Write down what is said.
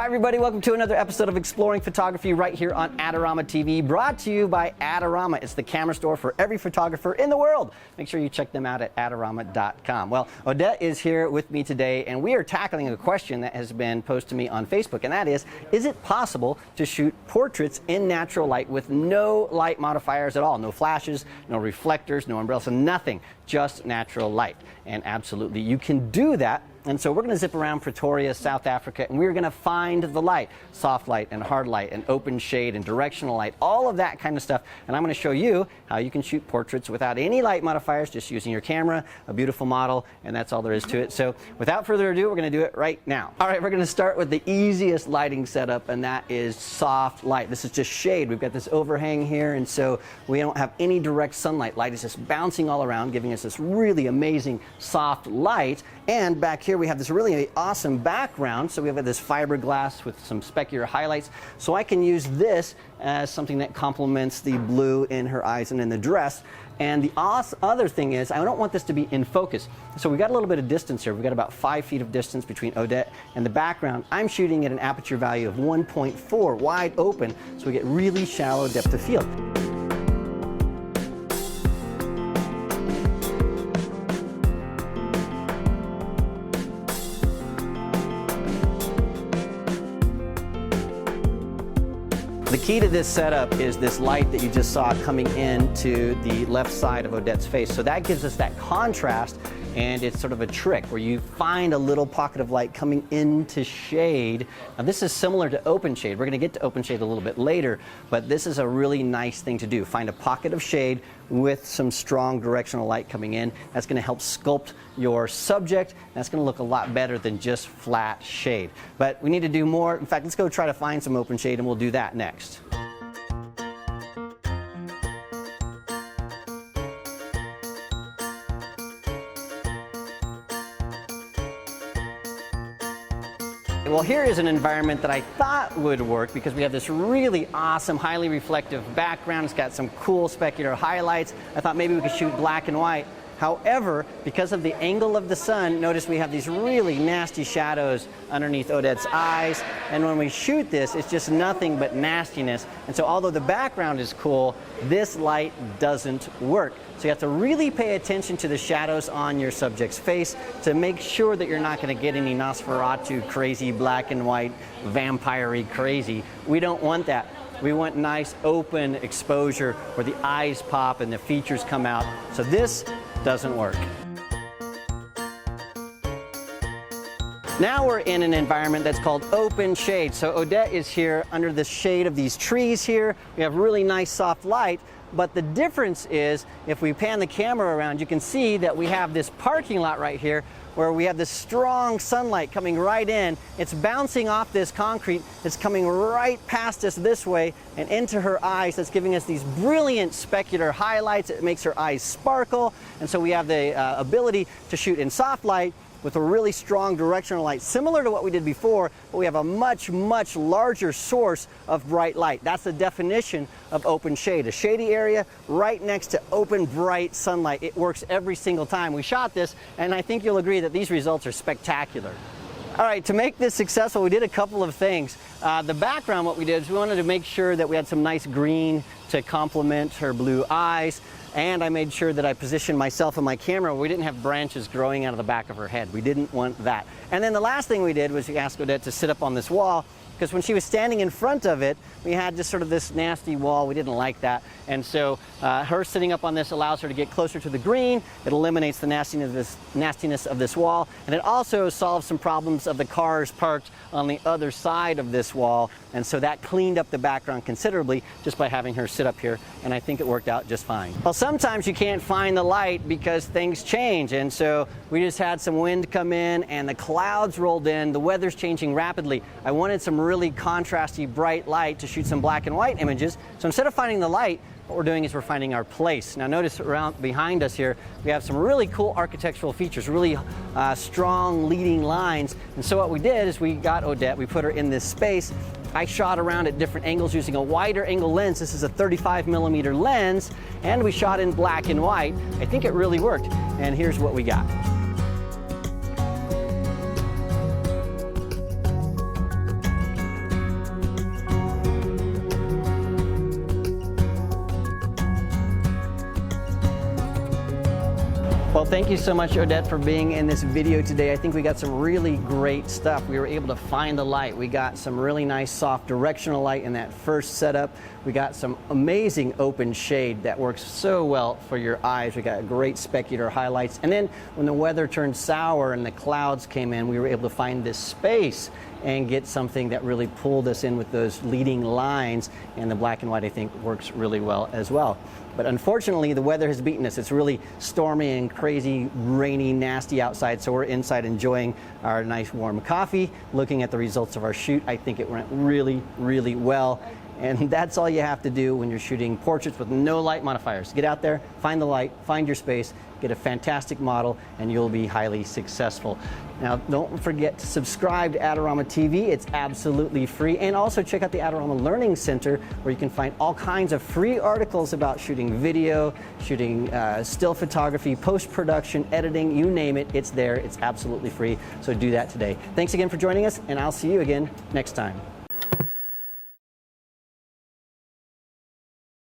Hi everybody, welcome to another episode of Exploring Photography right here on Adorama TV, brought to you by Adorama. It's the camera store for every photographer in the world. Make sure you check them out at adorama.com. Well, Odette is here with me today, and we are tackling a question that has been posed to me on Facebook, and that is it possible to shoot portraits in natural light with no light modifiers at all? No flashes, no reflectors, no umbrellas, nothing, just natural light. And absolutely, you can do that. And so we're going to zip around Pretoria, South Africa, and we're going to find the light, soft light and hard light and open shade and directional light, all of that kind of stuff. And I'm going to show you how you can shoot portraits without any light modifiers, just using your camera, a beautiful model, and that's all there is to it. So without further ado, we're going to do it right now. All right, we're going to start with the easiest lighting setup, and that is soft light. This is just shade. We've got this overhang here, and so we don't have any direct sunlight. Light is just bouncing all around, giving us this really amazing soft light. And back here we have this really awesome background. So we have this fiberglass with some specular highlights. So I can use this as something that complements the blue in her eyes and in the dress. And the other thing is, I don't want this to be in focus. So we got a little bit of distance here. We've got about 5 feet of distance between Odette and the background. I'm shooting at an aperture value of 1.4, wide open, so we get really shallow depth of field. The key to this setup is this light that you just saw coming into the left side of Odette's face. So that gives us that contrast, and it's sort of a trick where you find a little pocket of light coming into shade. Now this is similar to open shade. We're going to get to open shade a little bit later, but this is a really nice thing to do. Find a pocket of shade with some strong directional light coming in. That's going to help sculpt your subject. That's going to look a lot better than just flat shade. But we need to do more. In fact, let's go try to find some open shade, and we'll do that next. Well, here is an environment that I thought would work because we have this really awesome, highly reflective background. It's got some cool specular highlights. I thought maybe we could shoot black and white. However, because of the angle of the sun, notice we have these really nasty shadows underneath Odette's eyes. And when we shoot this, it's just nothing but nastiness. And so although the background is cool, this light doesn't work. So you have to really pay attention to the shadows on your subject's face to make sure that you're not going to get any Nosferatu crazy black and white vampire-y crazy. We don't want that. We want nice open exposure where the eyes pop and the features come out. So this doesn't work. Now we're in an environment that's called open shade. So Odette is here under the shade of these trees here. We have really nice soft light. But the difference is, if we pan the camera around, you can see that we have this parking lot right here where we have this strong sunlight coming right in. It's bouncing off this concrete. It's coming right past us this way and into her eyes. That's giving us these brilliant specular highlights. It makes her eyes sparkle. And so we have the ability to shoot in soft light with a really strong directional light, similar to what we did before, but we have a much, much larger source of bright light. That's the definition of open shade. A shady area right next to open, bright sunlight. It works every single time. We shot this, and I think you'll agree that these results are spectacular. All right, to make this successful, we did a couple of things. The background, what we did is we wanted to make sure that we had some nice green to complement her blue eyes. And I made sure that I positioned myself and my camera where we didn't have branches growing out of the back of her head. We didn't want that. And then the last thing we did was we asked Odette to sit up on this wall, because when she was standing in front of it, we had just sort of this nasty wall. We didn't like that. And so her sitting up on this allows her to get closer to the green. It eliminates the nastiness of this wall. And it also solves some problems of the cars parked on the other side of this wall. And so that cleaned up the background considerably just by having her sit up here. And I think it worked out just fine. Well, sometimes you can't find the light because things change. And so we just had some wind come in and the clouds rolled in. The weather's changing rapidly. I wanted some really contrasty bright light to shoot some black and white images. So instead of finding the light, what we're doing is we're finding our place. Now notice around behind us here, we have some really cool architectural features, really strong leading lines. And so what we did is we got Odette, we put her in this space. I shot around at different angles using a wider angle lens. This is a 35mm lens, and we shot in black and white. I think it really worked, and here's what we got. Well, thank you so much, Odette, for being in this video today. I think we got some really great stuff. We were able to find the light. We got some really nice soft directional light in that first setup. We got some amazing open shade that works so well for your eyes. We got great specular highlights. And then when the weather turned sour and the clouds came in, we were able to find this space and get something that really pulled us in with those leading lines. And the black and white, I think, works really well as well. But unfortunately, the weather has beaten us. It's really stormy and crazy, rainy, nasty outside, so we're inside enjoying our nice warm coffee, looking at the results of our shoot. I think it went really, really well. And that's all you have to do when you're shooting portraits with no light modifiers. Get out there, find the light, find your space, get a fantastic model, and you'll be highly successful. Now, don't forget to subscribe to Adorama TV. It's absolutely free. And also check out the Adorama Learning Center, where you can find all kinds of free articles about shooting video, shooting still photography, post-production, editing, you name it, it's there. It's absolutely free. So do that today. Thanks again for joining us, and I'll see you again next time.